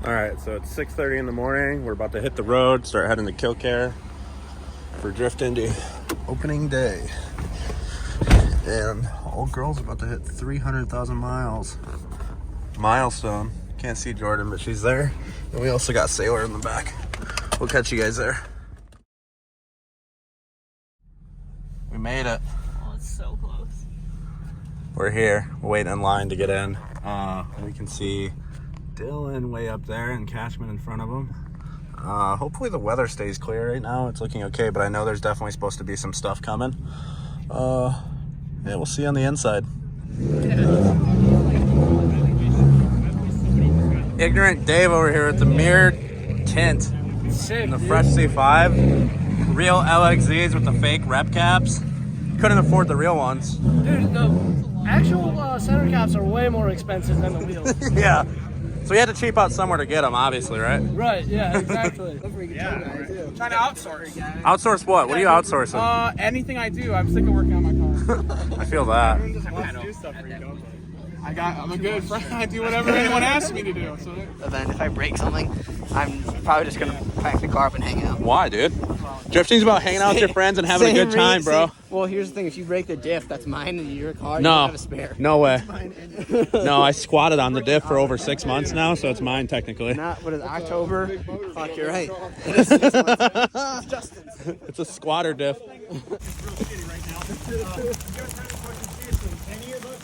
All right, so it's 6:30 in the morning. We're about to hit the road, start heading to Kilcare for Drift Indy opening day. And old girl's about to hit 300,000 miles. Milestone. Can't see Jordan, but she's there. And we also got Sailor in the back. We'll catch you guys there. We made it. Oh, it's so close. We're here. We're waiting in line to get in. We can see Dylan way up there and Cashman in front of him. Hopefully the weather stays clear right now. It's looking okay, but I know there's definitely supposed to be some stuff coming. Yeah, we'll see on the inside. Ignorant Dave over here with the mirrored tint. Sick, and the dude. fresh C5. Real LXZs with the fake rep caps. Couldn't afford the real ones. Dude, the actual center caps are way more expensive than the wheels. Yeah. So we had to cheap out somewhere to get them, obviously, right? Right, yeah, exactly. Trying to outsource. Outsource what? What are you outsourcing? Anything I do, I'm sick of working on my car. I feel that. Everyone just wants to do stuff for you, don't they? I'm a good friend. I do whatever anyone asks me to do. So Then if I break something, I'm probably just gonna pack the car up and hang out. Why, dude? Drifting's about hanging out with your friends and having a good time, bro. Well, here's the thing: if you break the diff, that's mine, and your car, you No, don't have a spare. no way. No, I squatted on the diff for over 6 months now, so it's mine technically. Not what is it, October? Fuck, you're right. It's a squatter diff.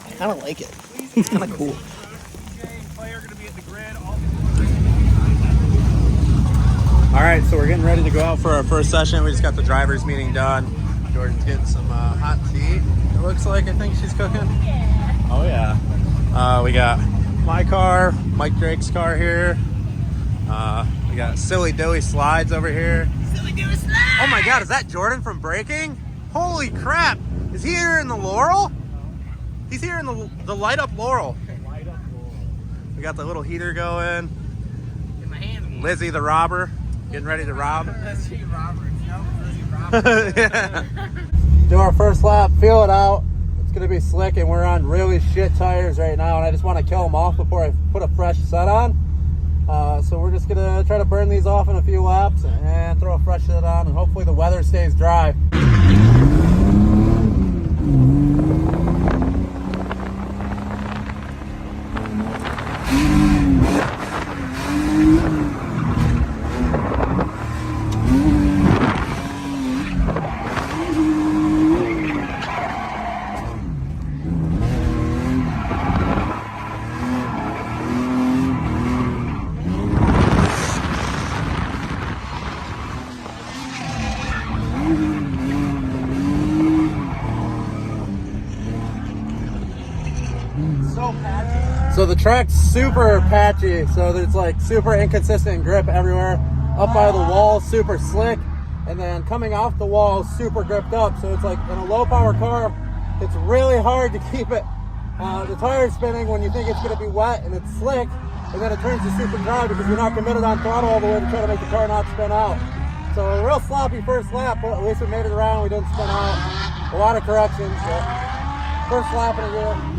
I kind of like it. It's kind of cool. All right, so we're getting ready to go out for our first session. We just got the driver's meeting done. Jordan's getting some hot tea. It looks like, I think she's cooking. Yeah. Oh yeah. We got my car, Mike Drake's car here. We got Silly Dilly Slides over here. Silly Dilly Slides! Oh my God, is that Jordan from Braking? Holy crap! Is he here in the Laurel? He's here in the light up Laurel. We got the little heater going. In my hands. Lizzie the robber, getting ready to rob. Lizzie Roberts. No, Lizzie Roberts. Yeah. Do our first lap, feel it out. It's gonna be slick and we're on really shit tires right now and I just want to kill them off before I put a fresh set on. So we're just gonna try to burn these off in a few laps and throw a fresh set on and hopefully the weather stays dry. So the track's super patchy, so there's like super inconsistent grip everywhere. Up by the wall, super slick, and then coming off the wall, super gripped up. So it's like in a low power car, it's really hard to keep it. The tire's spinning when you think it's gonna be wet and it's slick, and then it turns to super dry because you're not committed on throttle all the way to try to make the car not spin out. So a real sloppy first lap, but at least we made it around, we didn't spin out. A lot of corrections, but first lap in a year.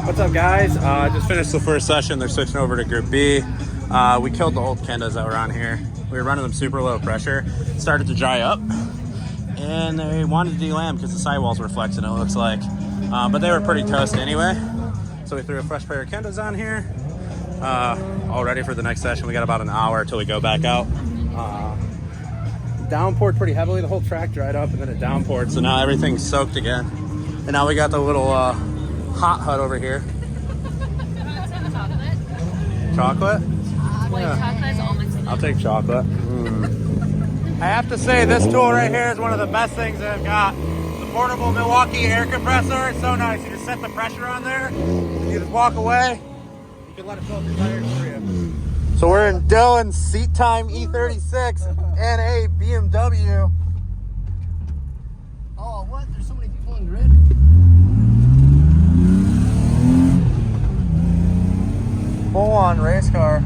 What's up, guys? Just finished the first session. They're switching over to Group B. We killed the old Kendas that were on here. We were running them super low pressure. Started to dry up, and they wanted to delam because the sidewalls were flexing, it looks like. But they were pretty toast anyway. So we threw a fresh pair of Kendas on here. All ready for the next session. We got about an hour until we go back out. Downpoured pretty heavily. The whole track dried up, and then it downpoured. So now everything's soaked again. And now we got the little hot hut over here. Chocolate? White chocolate is all mixed in. I'll take chocolate. I have to say, this tool right here is one of the best things that I've got. The portable Milwaukee air compressor. It's so nice. You just set the pressure on there. You just walk away. You can let it fill up your tires for you. So we're in Dylan's Seat Time E36 and a BMW. Oh, what? There's so many people in grid. Full-on race car.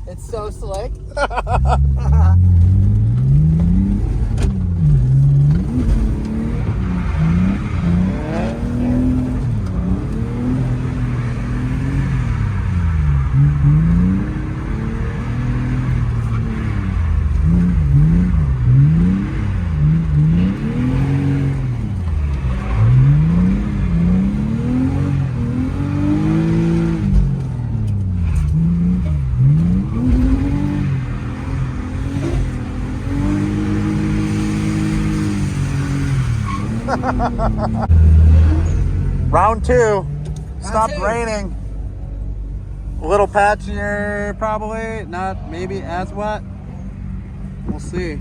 It's so slick. Round two. Stopped two. raining. A little patchier, probably. Not maybe as wet. We'll see.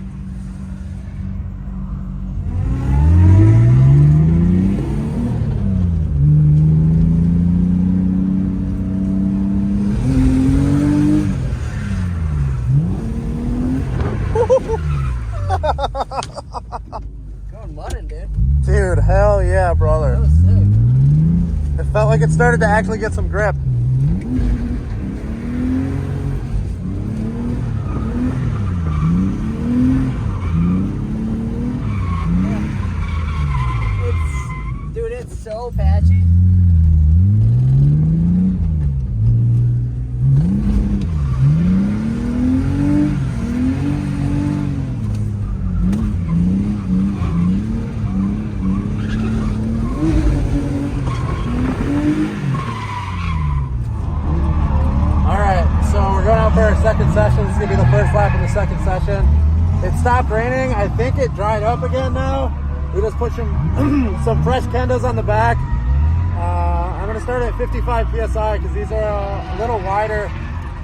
Going mudding, dude. Dude, hell yeah, That brother. was sick. It felt like it started to actually get some grip. Dude, it's so patchy. For our second session. This is gonna be the first lap of the second session. It stopped raining. I think it dried up again now. We just put some fresh Kendas on the back. I'm gonna start at 55 PSI because these are a little wider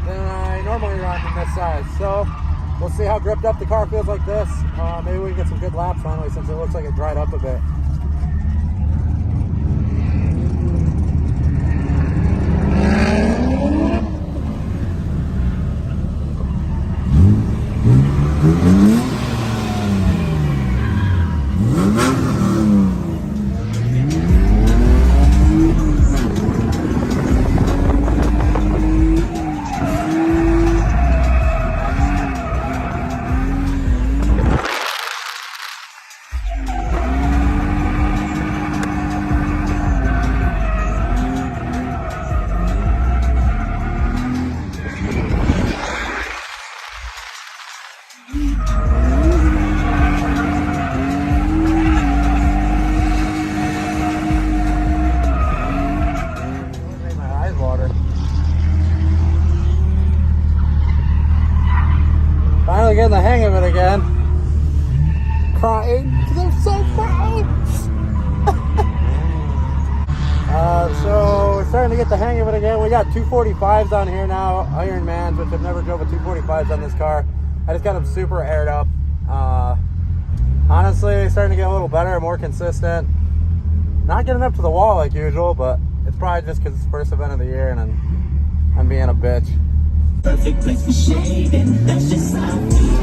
than I normally run in this size. So we'll see how gripped up the car feels like this. Maybe we can get some good laps finally since it looks like it dried up a bit. Finally getting the hang of it again. Crying because I'm so proud. So we're starting to get the hang of it again. We got 245s on here now, Iron Mans, which I've never drove a 245s on this car. I just got them super aired up. Honestly, starting to get a little better, more consistent. Not getting up to the wall like usual, but it's probably just because it's the first event of the year and I'm being a bitch. Perfect place for shade, and that's just how I feel.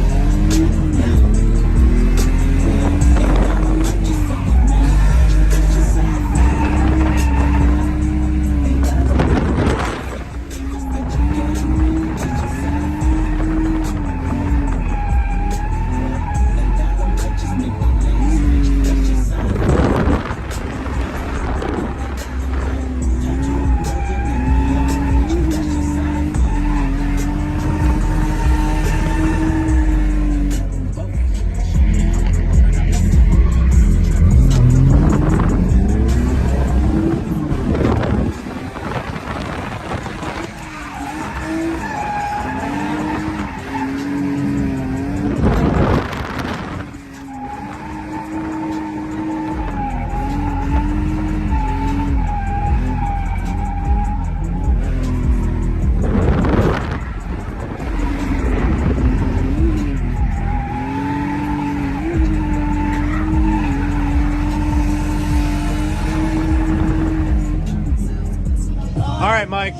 Mike,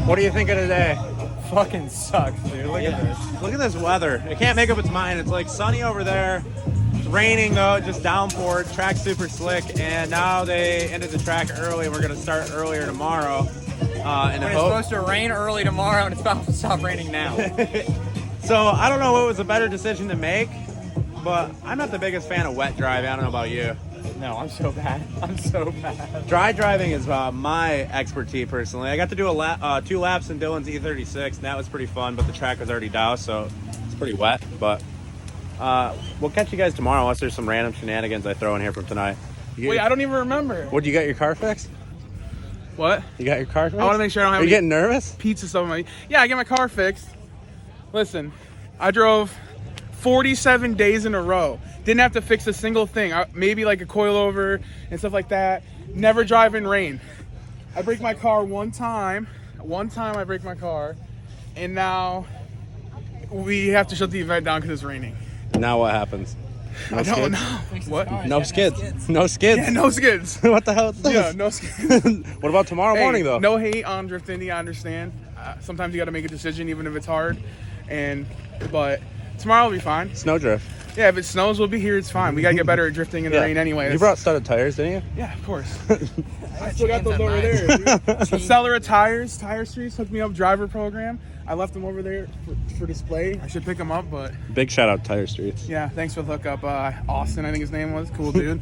what do you think of today? Fucking sucks, dude. Look at this. Look at this weather. It can't make up its mind. It's like sunny over there. It's raining though, just downpoured. Track's super slick, and now they ended the track early. We're gonna start earlier tomorrow. And It's supposed to rain early tomorrow, and it's about to stop raining now. So I don't know what was a better decision to make, but I'm not the biggest fan of wet driving. I don't know about you. No, I'm so bad. I'm so bad. Dry driving is my expertise personally. I got to do 2 laps in Dylan's E36, and that was pretty fun, but the track was already doused, so it's pretty wet. But we'll catch you guys tomorrow unless there's some random shenanigans I throw in here from tonight. Wait, I don't even remember. What, you got your car fixed? What? You got your car fixed? I want to make sure I don't have Are you any getting nervous? pizza stuff in my... Yeah, I get my car fixed. Listen, I drove 47 days in a row. Didn't have to fix a single thing. Maybe like a coilover and stuff like that. Never drive in rain. I break my car one time. One time I break my car. And now we have to shut the event down because it's raining. Now what happens? No I don't skids? know. What? No skids. No skids. Yeah, no skids. What the hell is this? Yeah, no skids. What about tomorrow morning though? No hate on Drift Indy, I understand. Sometimes you got to make a decision even if it's hard. But tomorrow will be fine. Snowdrift. Yeah, if it snows, we'll be here. It's fine. We got to get better at drifting in the rain anyway. You brought studded tires, didn't you? Yeah, of course. I still got those over there, dude. Seller of Tires, Tire Streets hooked me up driver program. I left them over there for display. I should pick them up, but... Big shout out to Tire Streets. Yeah, thanks for the hookup. Austin, I think his name was. Cool dude.